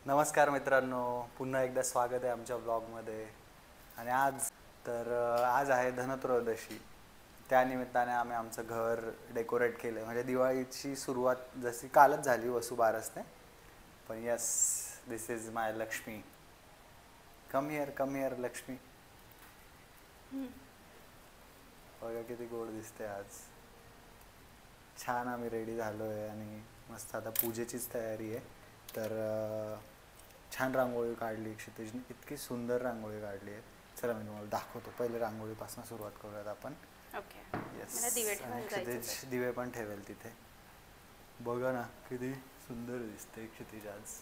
नमस्कार मित्रांनो, पुन्हा एकदा स्वागत आहे आमच्या ब्लॉगमध्ये. आणि आज आहे धनत्रयोदशी. त्यानिमित्ताने आम्ही आमचं घर डेकोरेट केलं. म्हणजे दिवाळीची सुरुवात जशी कालच झाली वसुबारसने. पण yes, this is my Lakshmi. Come here Lakshmi. बघा किती गोड दिसते आज. छान आम्ही रेडी झालो आहे आणि मस्त आता पूजेचीच तयारी आहे. तर छान रांगोळी काढली क्षितिजने, इतकी सुंदर रांगोळी काढली आहे. चला मी तुम्हाला दाखवतो. पहिले रांगोळीपासून सुरुवात करूयात आपण. ओके. येस, आणि क्षितिज दिवे पण ठेवेल तिथे. बघा ना किती सुंदर दिसते क्षितिज आज.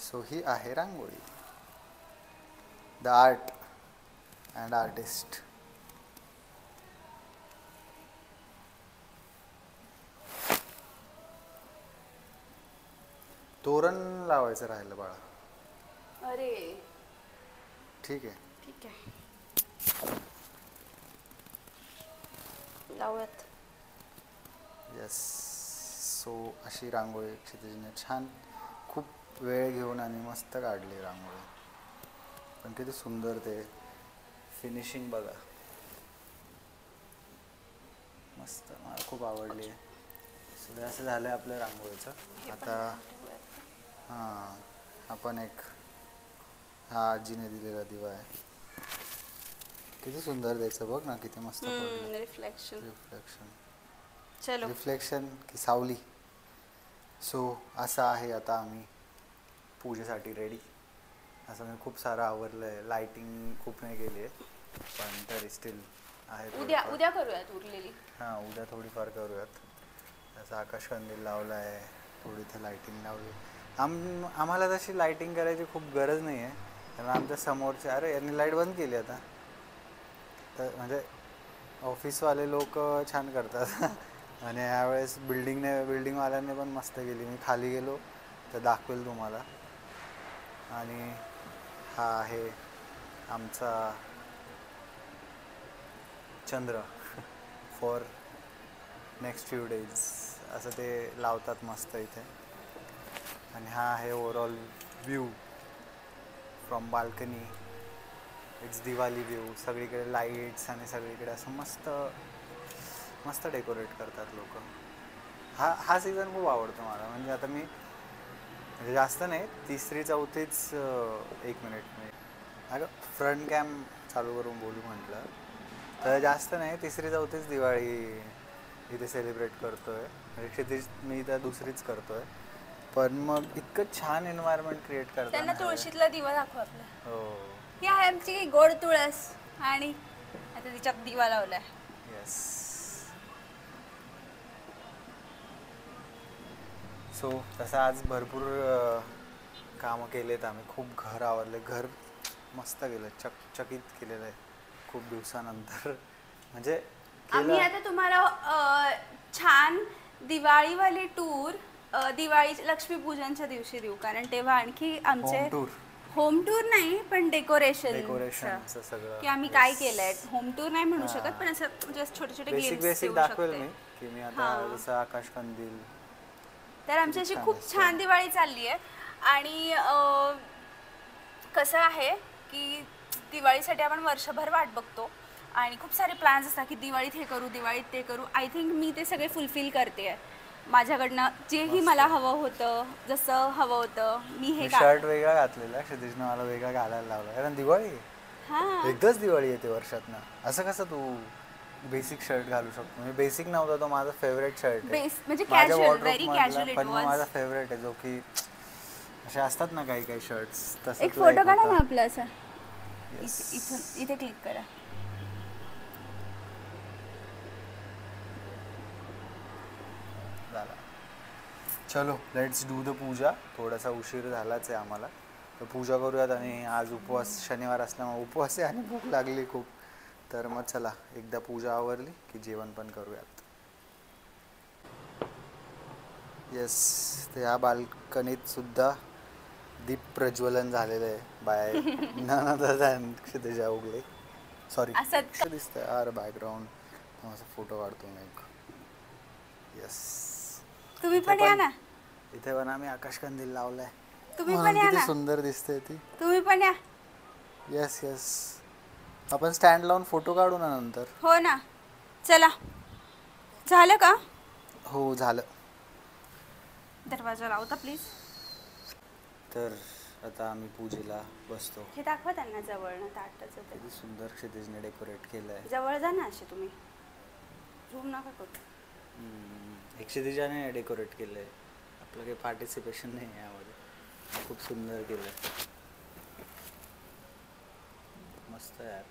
सो ही आहे rangoli. The art and artist. तोरण लावायचं राहिलं बाळा. अरे ठीक आहे. ठीक आहे, लावूयात. येस. सो अशी रांगोळी क्षितिजने छान खूप वेळ घेऊन आणि मस्त काढली रांगोळी. पण किती सुंदर ते फिनिशिंग बघा. मस्त, मला खूप आवडली आहे. सो असं झालं आहे आपल्या रांगोळीचं. आता हां, आपण एक हा आजीने दिलेला दिवा आहे. किती सुंदर द्यायचं बघ ना, किती मस्त पडलं. रिफ्लेक्शन की सावली. सो असं आहे आता आम्ही पूजेसाठी रेडी. असं मी खूप सारं आवरलं आहे. लाईटिंग खूप नाही केली आहे, पण तरी स्टील आहे. उद्या करूयात उरलेली. हां, उद्या थोडीफार करूयात. जसं आकाशकंदील लावला आहे, थोडी इथे लाईटिंग लावली. आम्हाला तशी लाईटिंग करायची खूप गरज नाही आहे, कारण आमच्या समोरचे यांनी लाईट बंद केली आता. तर म्हणजे ऑफिसवाले लोक छान करतात. आणि यावेळेस बिल्डिंगवाल्यांनी पण मस्त केली. मी खाली गेलो तर दाखवेल तुम्हाला. आणि हा आहे आमचा चंद्र फॉर नेक्स्ट फ्यू डेज. असं ते लावतात मस्त इथे. आणि हा आहे overall view from balcony. It's Diwali view. सगळीकडे लाईट्स आणि सगळीकडे असं मस्त मस्त डेकोरेट करतात लोक. हा सीझन खूप आवडतो मला. म्हणजे आता मी म्हणजे जास्त नाही, तिसरी चौथीच. एक मिनिट अगं फ्रंट कॅम चालू करून बोलू म्हटलं तर जास्त नाही, तिसरी चौथीच दिवाळी इथे सेलिब्रेट करतो आहे. म्हणजे क्षितिज मी तर दुसरीच करतो आहे. पण मग इतकं छान एन्व्हायरमेंट क्रिएट करतात. त्यांना तुळशीतला दिवा दाखव आपला. हो, ही आहे आमची गोड तुळस आणि आता तिच्यात दिवा लावलाय. येस. सो तसं आज भरपूर कामं केलेत आम्ही. खूप घर आवरले. घर मस्त केलं, चकचकीत केलेलं आहे खूप दिवसानंतर. म्हणजे आम्ही आता तुम्हाला छान दिवाळीवाली टूर दिवाळी लक्ष्मीपूजनच्या दिवशी देऊ, कारण तेव्हा आणखी आमचे होम टूर नाही पण डेकोरेशनचं सगळं की आम्ही काय केलंय. होम टूर नाही म्हणू शकत, पण असं जस्ट छोटे छोटे बेसिक दाखवेल मी की मी आता जसं आकाशकंदील. तर आमची अशी खूप छान दिवाळी चालली आहे. आणि कसं आहे की दिवाळीसाठी आपण वर्षभर वाट बघतो आणि खूप सारे प्लॅन्स असतात की दिवाळीत हे करू, दिवाळीत ते करू. आय थिंक मी ते सगळे फुलफिल करते आहे माझ्याकडनं. जेही मला हवं होतं, जसं हवं होतं मी हे शर्ट वेगळा घातलेला, क्षितिजनं मला वेगळा घालायला लावला. कारण दिवाळी एकदाच दिवाळी येते वर्षातनं. असं कसं तू बेसिक शर्ट घालू शकतो? मी बेसिक नव्हता, तो माझा फेवरेट शर्ट आहे. म्हणजे कॅज्युअल, व्हेरी कॅज्युअल. पण माझा फेवरेट आहे, जो की असे असतात ना काही काही शर्ट्स. तसं एक फोटो काढा ना आपला असा. इथे क्लिक करा. चलो लेट्स डू द पूजा. थोडासा उशीर झालाच आहे आम्हाला, तर पूजा करूयात. आणि आज उपवास, शनिवार असल्यामुळे उपवास आहे आणि भूक लागली खूप. तर मग चला, एकदा पूजा आवरली की जेवण पण करूयात. येस, तर या बाल्कनीत सुद्धा दीप प्रज्वलन झालेलं आहे बाय क्षितिजा उगले. सॉरी, असं दिसतंय यार बॅकग्राऊंड. मस्त फोटो काढतो मी एक. यस, तुम्ही पण या ना. इथे पण आम्ही आकाशकंदील लावलाय. तुम्ही पण या किती ना. सुंदर दिसते ती. तुम्ही पण या. येस येस, आपण स्टँड लावून फोटो काढू ना नंतर. हो ना, चला. झालं का? हो झालं. दरवाजा लावता प्लीज. तर आता आम्ही पूजेला बसतो. हे दाखवा त्यांना जवळनं ताटच ते. किती सुंदर क्षितिजने डेकोरेट केलं आहे. जवळ जा ना असे तुम्ही, झूम नका करू. क्षितिजाने डेकोरेट केलं आहे. आपलं काही पार्टिसिपेशन नाही आहे यामध्ये. खूप सुंदर केलं आहे. मस्त यार.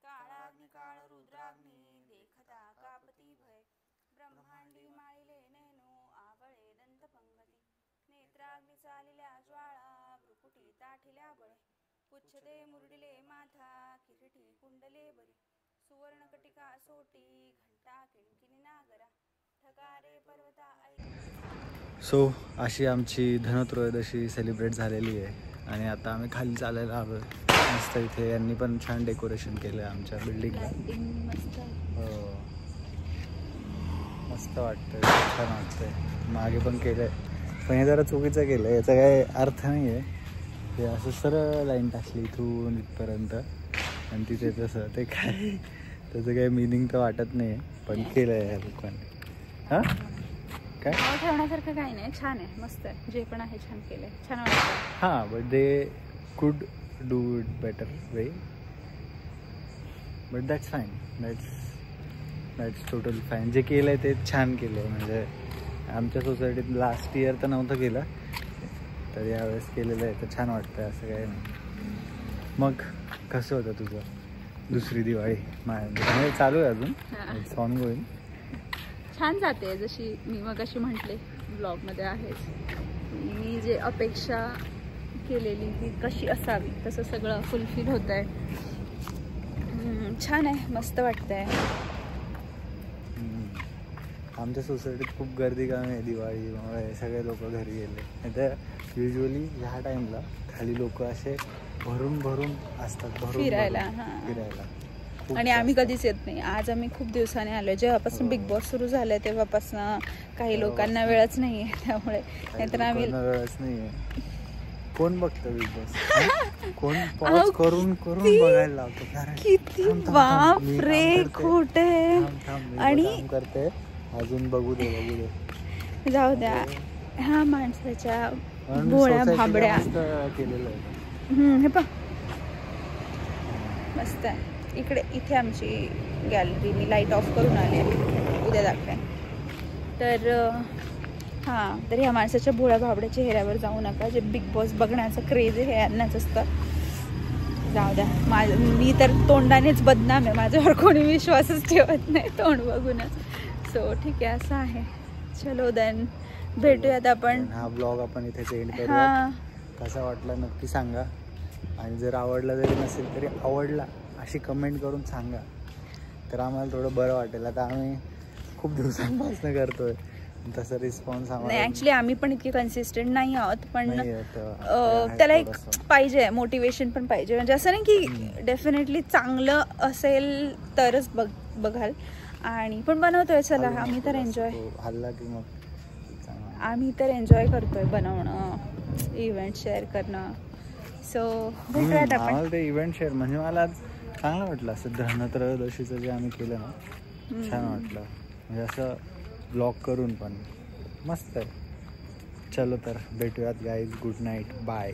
काळाग्नी काळ रुद्राग्नी देखता कापती भय ब्रह्मांडी माळिले नेनो आवळे दंत पंगती नेत्राग्नी चालिल्या ज्वाळा भ्रुकुटी ताठिल्या बळे पुच्छते मुरडिले माथा किरीटी कुंडले बरी सुवर्ण कटिका सोटी घंटा किणकिणी नागरा ठकारे पर्वता ऐ. सो अशी आमची धनत्रयोदशी सेलिब्रेट झालेली आहे आणि आता आम्ही खाली चालायला हवं. मस्त इथे यांनी पण छान डेकोरेशन केलं आहे आमच्या बिल्डिंगला. हो, मस्त वाटतं, छान वाटतंय. मागे पण केलं आहे, पण हे जरा चुकीचं केलं आहे. याचा काही अर्थ नाही आहे. हे असं सरळ लाईन टाकली इथून इथपर्यंत आणि तिथे तसं, ते काय त्याचं काही मिनिंग तर वाटत नाही आहे, पण केलं आहे ह्या लोकांनी. हां काय ठेवण्यासारखं काही नाही, छान आहे, मस्त आहे. जे पण आहे छान केलं आहे, छान वाटतं. हां, but they could do it better way, but that's fine. That's totally fine. जे केलं आहे ते छान केलं आहे. म्हणजे आमच्या सोसायटीत लास्ट इयर तर नव्हतं केलं, तर यावेळेस केलेलं आहे तर छान वाटतं. असं काही नाही. मग कसं होतं तुझं दुसरी दिवाळी? म्हणजे चालू आहे अजून, इट्स ऑन गोईंग. छान जाते, जशी मी मगाशी म्हटले ब्लॉगमध्ये आहेच. मी जे अपेक्षा केलेली ती कशी असावी तसं सगळं फुलफिल होत आहे. छान आहे, मस्त वाटतंय. आमच्या सोसायटीत खूप गर्दी कमी आहे दिवाळीमुळे. सगळे लोक घरी गेले. नाही तर युजली ह्या टाईमला खाली लोक असे भरून भरून असतात, फिरायला. आणि आम्ही कधीच येत नाही. आज आम्ही खूप दिवसाने आलो. जेव्हापासून बिग बॉस सुरू झालंय तेव्हापासून काही लोकांना वेळच नाहीये, त्यामुळे. नाहीतर आम्ही वेळच नाहीये. कोण बघतं बिग बॉस? कोण पॉज करून करून बघायला लावतो. किती बाप रे, खोटे. आणि करते अजून, बघू दे. जाऊ द्या. ह्या माणसाच्या भोळ्या भाबड्या केलेलं आहे. हे पहा, मस्त आहे. इथे आमची गॅलरी मी लाईट ऑफ करून आले, उद्या दाखवेन. तर हां, तर ह्या माणसाच्या भोळ्या भाबड्या चेहऱ्यावर जाऊ नका. जे बिग बॉस बघण्याचं क्रेज आहे हे यांनाच असतं. जाऊ द्या. मी तर तोंडानेच बदनाम आहे, माझ्यावर कोणी विश्वासच ठेवत नाही तोंड बघूनच. सो ठीक आहे, असं आहे. चलो देन, भेटूयात आपण. हा ब्लॉग आपण इथे एंड करूया. कसा वाटला नक्की सांगा. आणि जर आवडला जरी नसेल तरी आवडला अशी कमेंट करून सांगा, तर आम्हाला थोडं बरं वाटेल. आता आम्ही खूप दिवसांपासून करतोय, तसा रिस्पॉन्स आम्हाला नाही. ॲक्च्युली आम्ही पण इतके कन्सिस्टंट नाही आहोत, पण त्याला एक पाहिजे, मोटिवेशन पण पाहिजे. म्हणजे असं नाही की डेफिनेटली चांगलं असेल तरच बघाल. आणि पण बनवतोय, चला. आम्ही तर एन्जॉय हल्ला की मग आम्ही तर एन्जॉय करतोय बनवणं, इव्हेंट शेअर करणं. सो भेटूयात आपण. आम्हाला ते इव्हेंट शेअर म्हणजे मला चांगलं वाटलं. असं धनत्रयोदशीचं जे आम्ही केलं ना, छान वाटलं. म्हणजे असं ब्लॉग करून पण मस्त आहे. चलो तर भेटूयात गाईज. Good night. बाय.